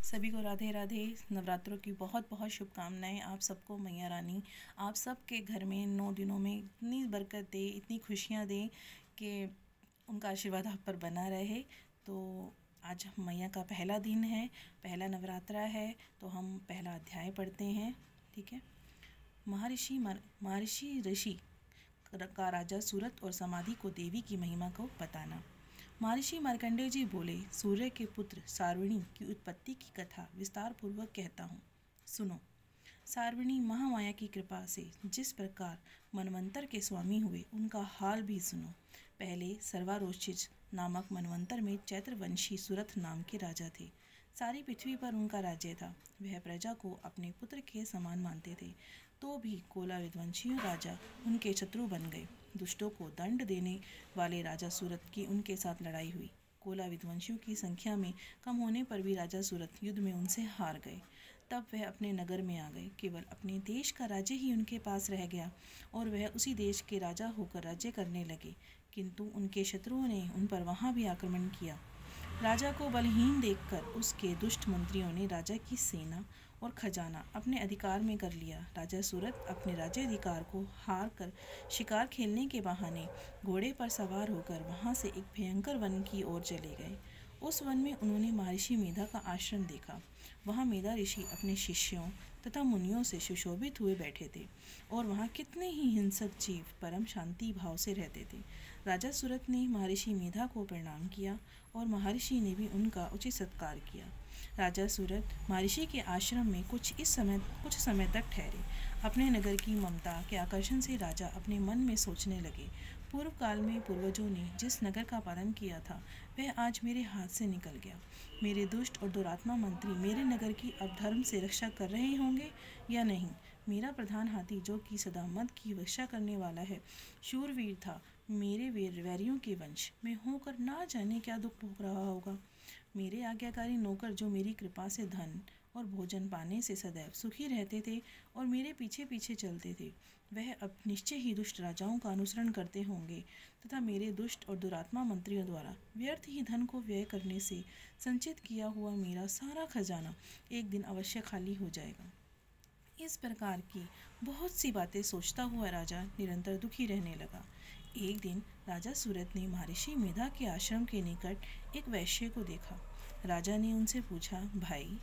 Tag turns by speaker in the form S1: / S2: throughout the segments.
S1: सभी को राधे राधे। नवरात्रों की बहुत बहुत शुभकामनाएं आप सबको। मैया रानी आप सबके घर में 9 दिनों में इतनी बरकत दे, इतनी खुशियां दे कि उनका आशीर्वाद आप पर बना रहे। तो आज मैया का पहला दिन है, पहला नवरात्रा है, तो हम पहला अध्याय पढ़ते हैं। ठीक है। महर्षि ऋषि का राजा सूरत और समाधि को देवी की महिमा को बताना। महर्षि मार्कंडेय जी बोले, सूर्य के पुत्र सार्वणी की उत्पत्ति की कथा विस्तार पूर्वक कहता हूँ, सुनो। सार्वणी महामाया की कृपा से जिस प्रकार मनवंतर के स्वामी हुए, उनका हाल भी सुनो। पहले सर्वारोचित नामक मनवंतर में चैत्रवंशी सूरत नाम के राजा थे। सारी पृथ्वी पर उनका राज्य था। वह प्रजा को अपने पुत्र के समान मानते थे, तो भी कोला विध्वंसी राजा उनके शत्रु बन गए। दुष्टों को दंड देने वाले राजा सूरत की उनके साथ लड़ाई हुई। कोला विध्वंसियों की संख्या में कम होने पर भी राजा सूरत युद्ध में उनसे हार गए। तब वह अपने नगर में आ गए। केवल अपने देश का राज्य ही उनके पास रह गया और वह उसी देश के राजा होकर राज्य करने लगे। किंतु उनके शत्रुओं ने उन पर वहाँ भी आक्रमण किया। राजा को बलहीन देखकर उसके दुष्ट मंत्रियों ने राजा की सेना और खजाना अपने अधिकार में कर लिया। राजा सूरत अपने राज्याधिकार को हार कर शिकार खेलने के बहाने घोड़े पर सवार होकर वहाँ से एक भयंकर वन की ओर चले गए। उस वन में उन्होंने महर्षि मेधा का आश्रम देखा। वहाँ मेधा ऋषि अपने शिष्यों तथा मुनियों से सुशोभित हुए बैठे थे और वहाँ कितने ही हिंसक जीव परम शांति भाव से रहते थे। राजा सूरत ने महर्षि मेधा को प्रणाम किया और महर्षि ने भी उनका उचित सत्कार किया। राजा सूरत महर्षि के आश्रम में कुछ समय तक ठहरे। अपने नगर की ममता के आकर्षण से राजा अपने मन में सोचने लगे, पूर्व काल में पूर्वजों ने जिस नगर का पालन किया था वह आज मेरे हाथ से निकल गया। मेरे दुष्ट और दुरात्मा मंत्री मेरे नगर की अधर्म से रक्षा कर रहे होंगे या नहीं। मेरा प्रधान हाथी, जो कि सदा मद की रक्षा करने वाला है, शूरवीर था, मेरे वैरियों के वंश में होकर ना जाने क्या दुख भोग रहा होगा। मेरे आज्ञाकारी नौकर, जो मेरी कृपा से धन और भोजन पाने से सदैव सुखी रहते थे और मेरे पीछे पीछे चलते थे, वह अब निश्चय ही दुष्ट राजाओं का अनुसरण करते होंगे तथा मेरे दुष्ट और दुरात्मा मंत्रियों द्वारा व्यर्थ ही धन को व्यय करने से संचित किया हुआ मेरा सारा खजाना एक दिन अवश्य खाली हो जाएगा। इस प्रकार की बहुत सी बातें सोचता हुआ राजा निरंतर दुखी रहने लगा। एक दिन राजा सूरत ने महर्षि मेधा के आश्रम के निकट एक वैश्य को देखा। राजा ने उनसे पूछा, भाई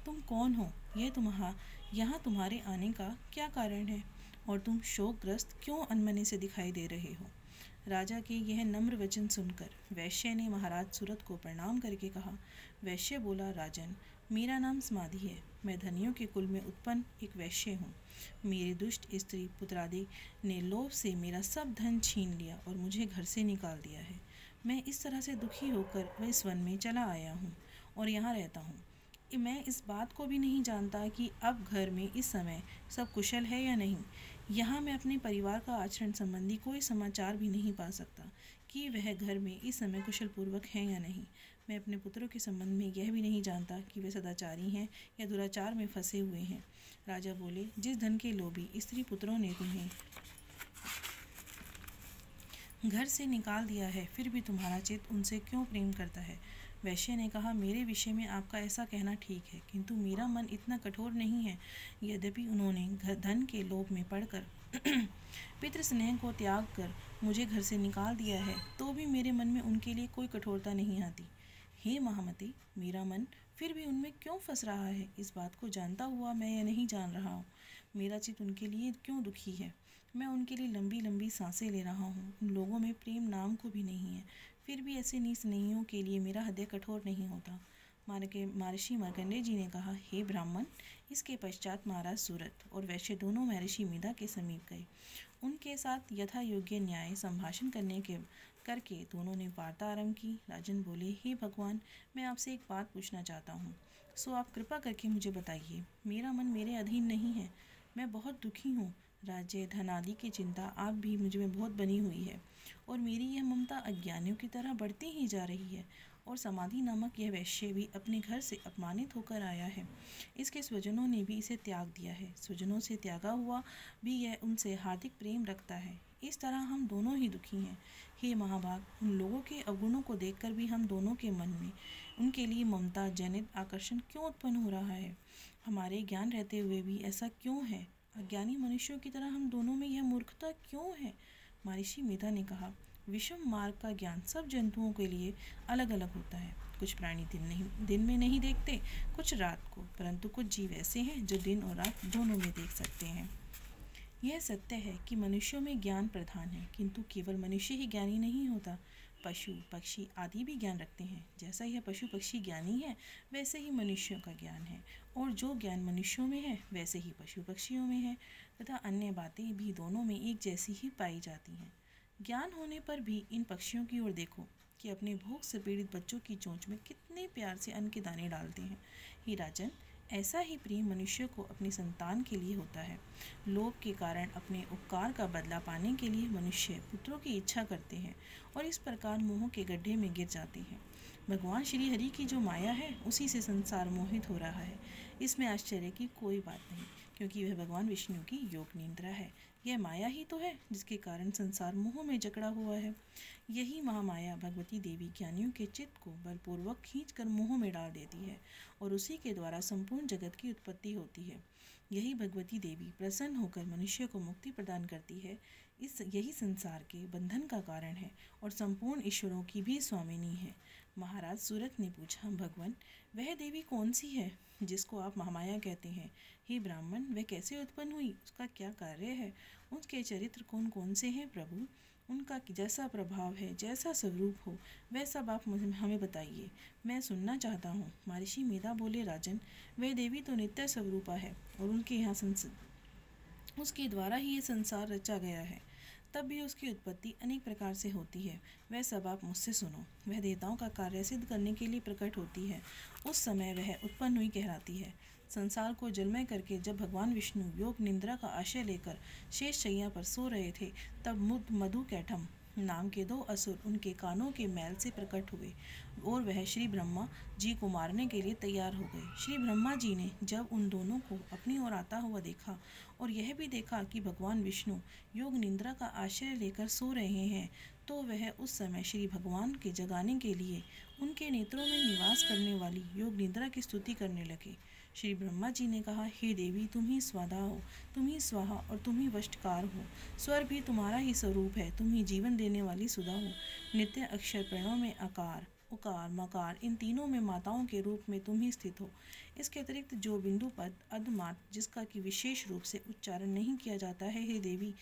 S1: तुम कौन हो? यहाँ तुम्हारे आने का क्या कारण है और तुम शोकग्रस्त क्यों अनमने से दिखाई दे रहे हो? राजा के यह नम्र वचन सुनकर वैश्य ने महाराज सूरत को प्रणाम करके कहा। वैश्य बोला, राजन, मेरा नाम समाधि है। मैं धनियों के कुल में उत्पन्न एक वैश्य हूँ। मेरे दुष्ट स्त्री पुत्रादि ने लोभ से मेरा सब धन छीन लिया और मुझे घर से निकाल दिया है। मैं इस तरह से दुखी होकर इस वन में चला आया हूँ और यहाँ रहता हूँ। मैं इस बात को भी नहीं जानता कि अब घर में इस समय सब कुशल है या नहीं। यहाँ मैं अपने परिवार का आचरण संबंधी कोई समाचार भी नहीं पा सकता कि वह घर में इस समय कुशल पूर्वक हैं या नहीं। मैं अपने पुत्रों के संबंध में यह भी नहीं जानता कि वे सदाचारी हैं या दुराचार में फंसे हुए हैं। राजा बोले, जिस धन के लोभी स्त्री पुत्रों ने तुम्हें घर से निकाल दिया है, फिर भी तुम्हारा चित्त उनसे क्यों प्रेम करता है? वैश्य ने कहा, मेरे विषय में आपका ऐसा कहना ठीक है, किंतु मेरा मन इतना कठोर नहीं है। यद्यपि उन्होंने धन के लोभ में पड़कर पितृ स्नेह को त्याग कर मुझे घर से निकाल दिया है, तो भी मेरे मन में उनके लिए कोई कठोरता नहीं आती। हे महामती, मेरा मन फिर भी उनमें क्यों फंस रहा है? इस बात को जानता हुआ मैं यह नहीं जान रहा हूँ, मेरा चित्त उनके लिए क्यों दुखी है। मैं उनके लिए लंबी लंबी सांसें ले रहा हूँ। उन लोगों में प्रेम नाम को भी नहीं है, फिर भी ऐसे नीचनेहियों के लिए मेरा हृदय कठोर नहीं होता। महर्षि मार्कंडेय जी ने कहा, हे ब्राह्मण। इसके पश्चात महाराज सूरत और वैश्य दोनों महर्षि मेधा के समीप गए। उनके साथ यथा योग्य न्याय संभाषण करके दोनों ने वार्ता आरंभ की। राजन बोले, हे भगवान, मैं आपसे एक बात पूछना चाहता हूँ, सो आप कृपा करके मुझे बताइए। मेरा मन मेरे अधीन नहीं है, मैं बहुत दुखी हूँ। राज्य धन आदि की चिंता आप भी मुझ में बहुत बनी हुई है और मेरी यह ममता अज्ञानियों की तरह बढ़ती ही जा रही है। और समाधि नामक यह वैश्य भी अपने घर से अपमानित होकर आया है। इसके स्वजनों ने भी इसे त्याग दिया है। स्वजनों से त्यागा हुआ भी यह उनसे हार्दिक प्रेम रखता है। इस तरह हम दोनों ही दुखी हैं। हे महाभाग, उन लोगों के अवगुणों को देखकर भी हम दोनों के मन में उनके लिए ममता जनित आकर्षण क्यों उत्पन्न हो रहा है? हमारे ज्ञान रहते हुए भी ऐसा क्यों है? अज्ञानी मनुष्यों की तरह हम दोनों में यह मूर्खता क्यों है? महर्षि मेधा ने कहा, विषम मार्ग का ज्ञान सब जंतुओं के लिए अलग अलग होता है। कुछ प्राणी दिन में नहीं देखते, कुछ रात को, परंतु कुछ जीव ऐसे हैं जो दिन और रात दोनों में देख सकते हैं। यह सत्य है कि मनुष्यों में ज्ञान प्रधान है, किंतु केवल मनुष्य ही ज्ञानी नहीं होता। पशु पक्षी आदि भी ज्ञान रखते हैं। जैसा यह पशु पक्षी ज्ञानी है, वैसे ही मनुष्यों का ज्ञान है, और जो ज्ञान मनुष्यों में है वैसे ही पशु पक्षियों में है, तथा अन्य बातें भी दोनों में एक जैसी ही पाई जाती हैं। ज्ञान होने पर भी इन पक्षियों की ओर देखो कि अपने भूख से पीड़ित बच्चों की चोंच में कितने प्यार से अन्न के दाने डालते हैं। हे राजन, ऐसा ही प्रेम मनुष्य को अपनी संतान के लिए होता है। लोभ के कारण अपने उपकार का बदला पाने के लिए मनुष्य पुत्रों की इच्छा करते हैं और इस प्रकार मोह के गड्ढे में गिर जाते हैं। भगवान श्री हरि की जो माया है, उसी से संसार मोहित हो रहा है। इसमें आश्चर्य की कोई बात नहीं, क्योंकि वह भगवान विष्णु की योग निद्रा है। यह माया ही तो है जिसके कारण संसार मोह में जकड़ा हुआ है। यही महामाया भगवती देवी ज्ञानियों के चित्त को बलपूर्वक खींचकर मोह में डाल देती है और उसी के द्वारा संपूर्ण जगत की उत्पत्ति होती है। यही भगवती देवी प्रसन्न होकर मनुष्य को मुक्ति प्रदान करती है। यही संसार के बंधन का कारण है और संपूर्ण ईश्वरों की भी स्वामिनी है। महाराज सूरत ने पूछा, भगवान, वह देवी कौन सी है जिसको आप महामाया कहते हैं? हे ब्राह्मण, वह कैसे उत्पन्न हुई? उसका क्या कार्य है? उसके चरित्र कौन कौन से हैं प्रभु? उनका जैसा प्रभाव है, जैसा स्वरूप हो, वह सब आप हमें बताइए, मैं सुनना चाहता हूँ। महर्षि मेधा बोले, राजन, वह देवी तो नित्य स्वरूपा है और उनके यहाँ उसके द्वारा ही ये संसार रचा गया है। तब भी उसकी उत्पत्ति अनेक प्रकार से होती है, वह सब आप मुझसे सुनो। वह देवताओं का कार्य सिद्ध करने के लिए प्रकट होती है, उस समय वह उत्पन्न हुई कहलाती है। संसार को जलमय करके जब भगवान विष्णु योग निद्रा का आशय लेकर शेष शैया पर सो रहे थे, तब मधु कैठम नाम के 2 असुर उनके कानों के मैल से प्रकट हुए और वह श्री ब्रह्मा जी को मारने के लिए तैयार हो गए। श्री ब्रह्मा जी ने जब उन दोनों को अपनी ओर आता हुआ देखा और यह भी देखा कि भगवान विष्णु योग निद्रा का आश्रय लेकर सो रहे हैं, तो वह उस समय श्री भगवान के जगाने के लिए उनके नेत्रों में निवास करने वाली योग निद्रा की स्तुति करने लगे। श्री ब्रह्मा जी ने कहा, हे देवी, तुम ही स्वाधा हो, तुम ही स्वाहा और तुम ही वष्टकार हो। स्वर भी तुम्हारा ही स्वरूप है, तुम ही जीवन देने वाली सुधा हो। नित्य अक्षर प्रणव में अकार, उकार, मकार, इन तीनों में माताओं के रूप में तुम ही स्थित हो। इसके अतिरिक्त जो बिंदु पद अधमात जिसका कि विशेष रूप से उच्चारण नहीं किया जाता है, हे देवी,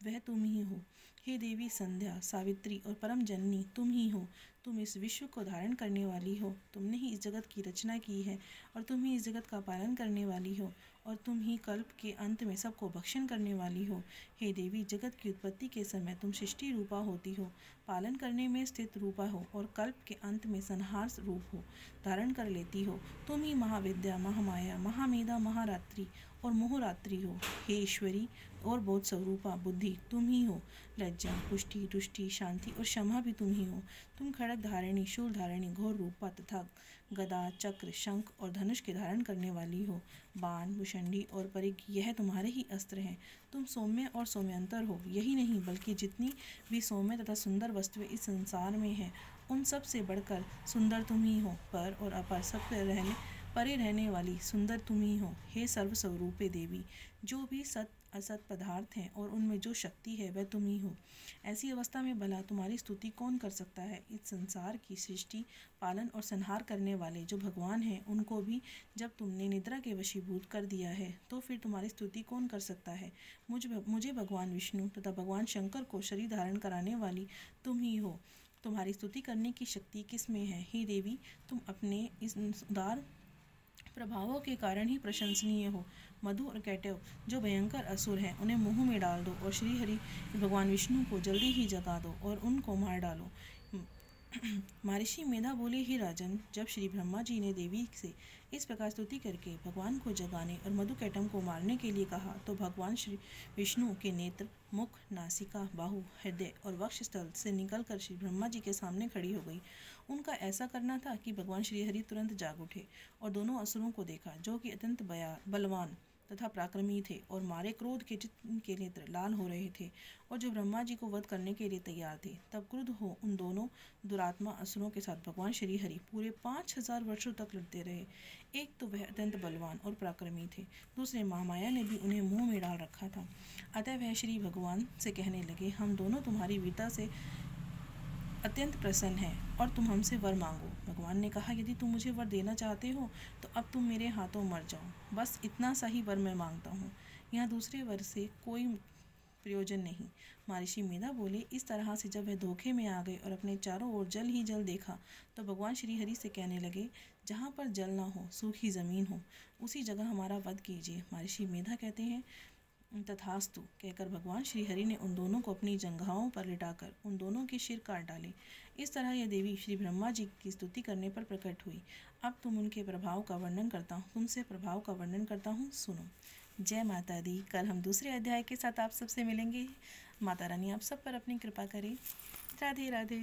S1: वह तुम ही हो। हे देवी संध्या, सावित्री और परम जननी तुम ही हो। तुम इस विश्व को धारण करने वाली हो, तुमने ही इस जगत की रचना की है और तुम ही इस जगत का पालन करने वाली हो और तुम ही कल्प के अंत में सबको भक्षण करने वाली हो। हे देवी, जगत की उत्पत्ति के समय तुम सृष्टि रूपा होती हो, पालन करने में स्थित रूपा हो और कल्प के अंत में संहार रूप हो धारण कर लेती हो। तुम ही महाविद्या, महामाया, महामेधा, महारात्रि और मोहरात्रि हो। हे ईश्वरी और बोध स्वरूपा बुद्धि तुम ही हो। लज्जा, पुष्टि, तुष्टि, शांति और क्षमा भी तुम ही हो। तुम खड़ग धारिणी, शूल धारिणी, घोर रूपा तथा गदा, चक्र, शंख और धनुष के धारण करने वाली हो। बाण, भुषंडी और परिघ यह तुम्हारे ही अस्त्र हैं। तुम सौम्य और सौम्यंतर हो। यही नहीं बल्कि जितनी भी सौम्य तथा सुंदर वस्तुएं इस संसार में हैं, उन सब से बढ़कर सुंदर तुम ही हो। पर और अपर सब परे रहने वाली सुंदर तुम ही हो। हे सर्वस्वरूपे देवी, जो भी सत असत पदार्थ हैं और उनमें जो शक्ति है वह तुम ही हो। ऐसी अवस्था में भला तुम्हारी स्तुति कौन कर सकता है? इस संसार की सृष्टि, पालन और संहार करने वाले जो भगवान हैं, उनको भी जब तुमने निद्रा के वशीभूत कर दिया है, तो फिर तुम्हारी स्तुति कौन कर सकता है? मुझे भगवान विष्णु तथा भगवान शंकर को शरीर धारण कराने वाली तुम ही हो। तुम्हारी स्तुति करने की शक्ति किस में है? हे देवी, तुम अपने इस उदार प्रभावों के कारण ही प्रशंसनीय हो। मधु और कैटव जो भयंकर असुर हैं, उन्हें मुंह में डाल दो और श्री हरि भगवान विष्णु को जल्दी ही जगा दो और उनको मार डालो। महर्षि मेधा बोले, ही राजन, जब श्री ब्रह्मा जी ने देवी से इस प्रकार स्तुति करके भगवान को जगाने और मधुकैटम को मारने के लिए कहा, तो भगवान श्री विष्णु के नेत्र, मुख, नासिका, बाहु, हृदय और वक्षस्थल से निकलकर श्री ब्रह्मा जी के सामने खड़ी हो गई। उनका ऐसा करना था कि भगवान श्री हरि तुरंत जाग उठे और दोनों असुरों को देखा, जो कि अत्यंत बलवान तथा पराक्रमी थे और मारे क्रोध के जिनके नेत्र लाल हो रहे थे और जो ब्रह्मा जी को वध करने के लिए तैयार थे। तब क्रुद्ध हो उन दोनों दुरात्मा असुरों के साथ भगवान श्री हरि पूरे 5000 वर्षों तक लड़ते रहे। एक तो वह अत्यंत बलवान और पराक्रमी थे, दूसरे महामाया ने भी उन्हें मुंह में डाल रखा था। अतः वह श्री भगवान से कहने लगे, हम दोनों तुम्हारी वीरता से अत्यंत प्रसन्न है और तुम हमसे वर मांगो। भगवान ने कहा, यदि तुम मुझे वर देना चाहते हो तो अब तुम मेरे हाथों मर जाओ। बस इतना सा ही वर मैं मांगता हूँ, यहाँ दूसरे वर से कोई प्रयोजन नहीं। महर्षि मेधा बोले, इस तरह से जब वह धोखे में आ गए और अपने चारों ओर जल ही जल देखा तो भगवान श्री हरि से कहने लगे, जहाँ पर जल ना हो, सूखी ज़मीन हो, उसी जगह हमारा वध कीजिए। महर्षि मेधा कहते हैं, तथास्तु कहकर भगवान श्री हरि ने उन दोनों को अपनी जंघाओं पर लिटाकर उन दोनों के सिर काट डाले। इस तरह यह देवी श्री ब्रह्मा जी की स्तुति करने पर प्रकट हुई। अब तुमसे प्रभाव का वर्णन करता हूँ, सुनो। जय माता दी। कल हम दूसरे अध्याय के साथ आप सबसे मिलेंगे। माता रानी आप सब पर अपनी कृपा करे। राधे राधे।